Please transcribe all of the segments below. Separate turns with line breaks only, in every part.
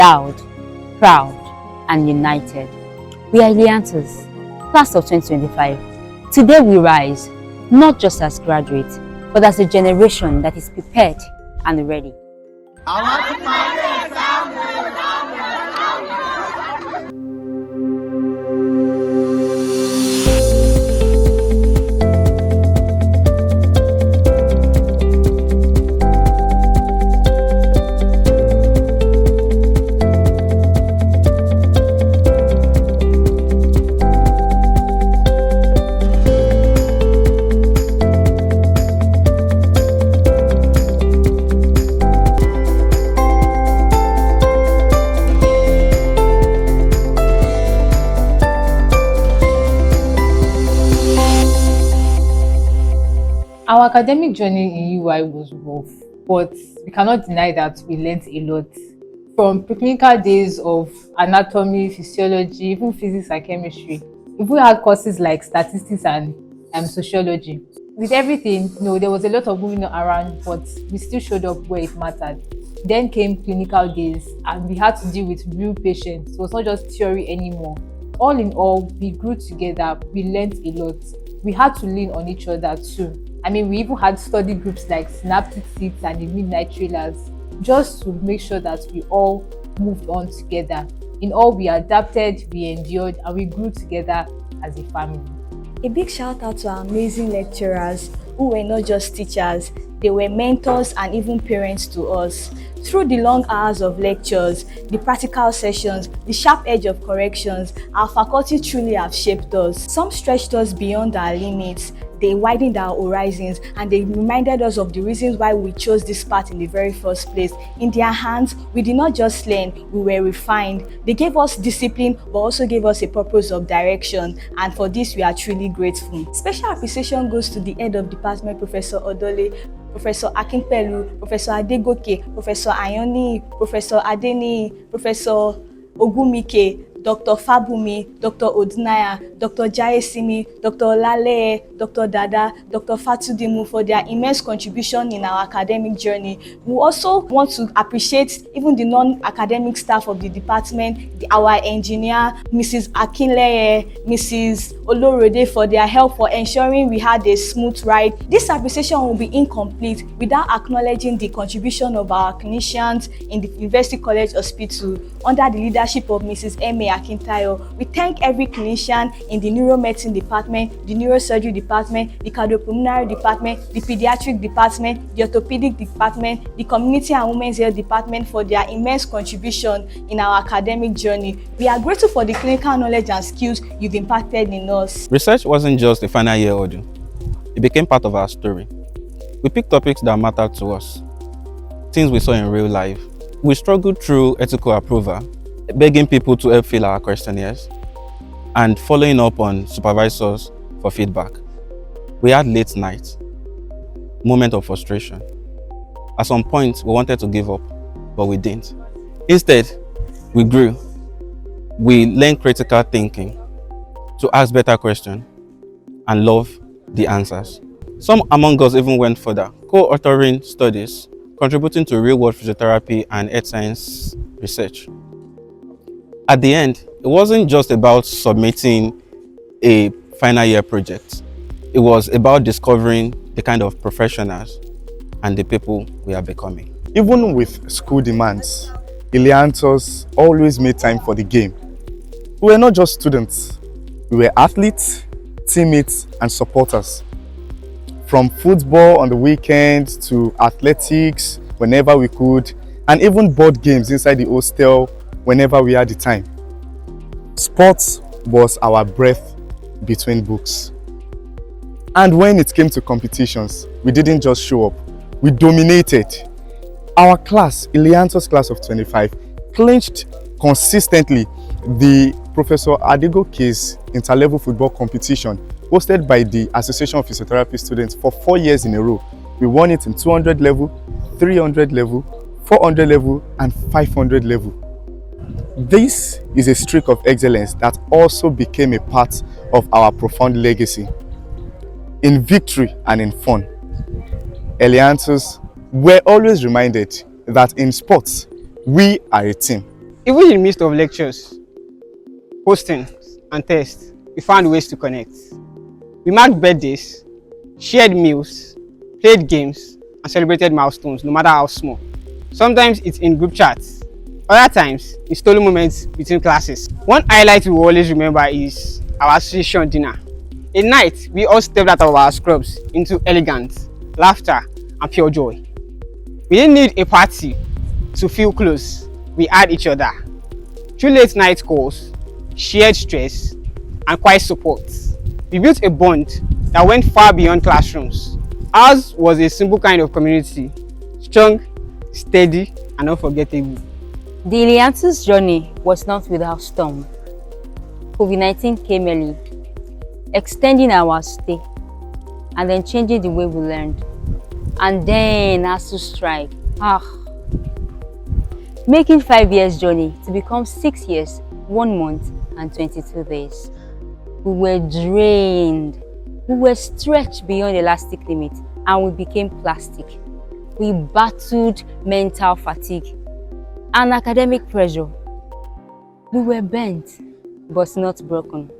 endowed, proud, and united. We are Iliantus, class of 2025. Today we rise, not just as graduates, but as a generation that is prepared and ready. I want to find the exam.
Our academic journey in UI was rough, but we cannot deny that we learned a lot. From preclinical days of anatomy, physiology, even physics and chemistry. If we had courses like statistics and sociology. With everything, there was a lot of moving around, but we still showed up where it mattered. Then came clinical days, and we had to deal with real patients. It was not just theory anymore. All in all, we grew together, we learned a lot. We had to lean on each other too. We even had study groups like Synaptic Seats and the Midnight Trailers, just to make sure that we all moved on together. In all, we adapted, we endured, and we grew together as a family.
A big shout out to our amazing lecturers who were not just teachers, they were mentors and even parents to us. Through the long hours of lectures, the practical sessions, the sharp edge of corrections, our faculty truly have shaped us. Some stretched us beyond our limits. They widened our horizons, and they reminded us of the reasons why we chose this path in the very first place. In their hands, we did not just learn, we were refined. They gave us discipline, but also gave us a purpose of direction, and for this we are truly grateful. Special appreciation goes to the head of department, Professor Odole, Professor Akinpelu, Professor Adegoke, Professor Ayoni, Professor Adeni, Professor Ogumike, Dr. Fabumi, Dr. Odinaya, Dr. Jaesimi, Dr. Olale, Dr. Dada, Dr. Fatudimu for their immense contribution in our academic journey. We also want to appreciate even the non-academic staff of the department, our engineer, Mrs. Akinleye, Mrs. Olorode for their help for ensuring we had a smooth ride. This appreciation will be incomplete without acknowledging the contribution of our clinicians in the University College Hospital under the leadership of Mrs. M.A. Akintayo. We thank every clinician in the neuromedicine department, the neurosurgery department, the cardiopulmonary department, the pediatric department, the orthopedic department, the community and women's health department for their immense contribution in our academic journey. We are grateful for the clinical knowledge and skills you've impacted in us.
Research wasn't just a final year ordeal. It became part of our story. We picked topics that mattered to us, things we saw in real life. We struggled through ethical approval, begging people to help fill our questionnaires, and following up on supervisors for feedback. We had late nights, moments of frustration. At some point, we wanted to give up, but we didn't. Instead, we grew. We learned critical thinking, to ask better questions, and love the answers. Some among us even went further, co-authoring studies, contributing to real-world physiotherapy and health science research. At the end, it wasn't just about submitting a final year project. It was about discovering the kind of professionals and the people we are becoming.
Even with school demands, Iliantus always made time for the game. We were not just students, we were athletes, teammates, and supporters. From football on the weekends to athletics whenever we could, and even board games inside the hostel whenever we had the time. Sports was our breath between books. And when it came to competitions, we didn't just show up, we dominated. Our class, Iliantus class of 25, clinched consistently the Professor Adegoke's interlevel football competition hosted by the Association of Physiotherapy Students for 4 years in a row. We won it in 200 level, 300 level, 400 level, and 500 level. This is a streak of excellence that also became a part of our profound legacy. In victory and in fun, Iliantus were always reminded that in sports, we are a team.
Even in the midst of lectures, posting, and tests, we found ways to connect. We marked birthdays, shared meals, played games, and celebrated milestones, no matter how small. Sometimes it's in group chats, other times in stolen moments between classes. One highlight we will always remember is our association dinner. A night we all stepped out of our scrubs into elegance, laughter, and pure joy. We didn't need a party to feel close, we had each other. Through late night calls, shared stress, and quiet support, we built a bond that went far beyond classrooms. Ours was a simple kind of community, strong, steady, and unforgettable.
The Iliantus journey was not without storm. COVID-19 came early, extending our stay, and then changing the way we learned. And then ASU strike. Making 5 years journey to become 6 years, 1 month, and 22 days. We were drained. We were stretched beyond elastic limit, and we became plastic. We battled mental fatigue and academic pressure. We were bent, but not broken.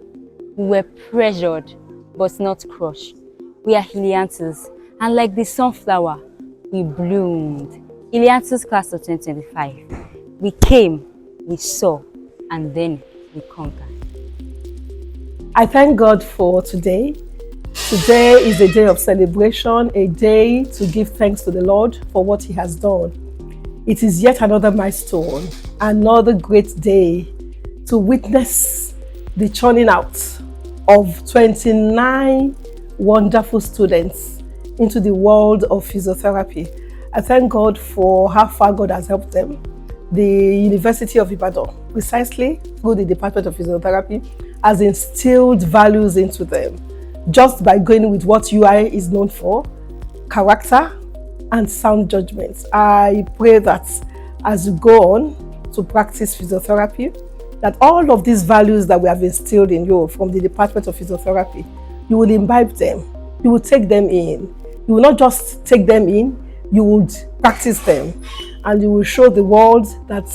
We were pressured, but not crushed. We are Iliantus, and like the sunflower, we bloomed. Iliantus class of 2025. We came, we saw, and then we conquered.
I thank God for today. Today is a day of celebration, a day to give thanks to the Lord for what He has done. It is yet another milestone, another great day to witness the churning out of 29 wonderful students into the world of physiotherapy. I thank God for how far God has helped them. The University of Ibadan, precisely through the Department of Physiotherapy, has instilled values into them just by going with what UI is known for, character and sound judgment. I pray that as you go on to practice physiotherapy, that all of these values that we have instilled in you from the Department of Physiotherapy, you will imbibe them, you will take them in. You will not just take them in, you would practice them, and you will show the world that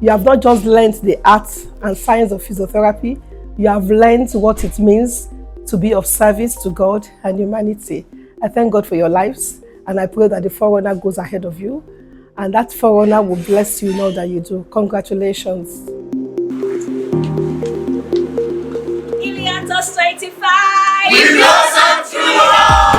you have not just learned the art and science of physiotherapy, you have learned what it means to be of service to God and humanity. I thank God for your lives, and I pray that the forerunner goes ahead of you, and that forerunner will bless you in all that you do. Congratulations.
Iliantus 25!
We blossom through all.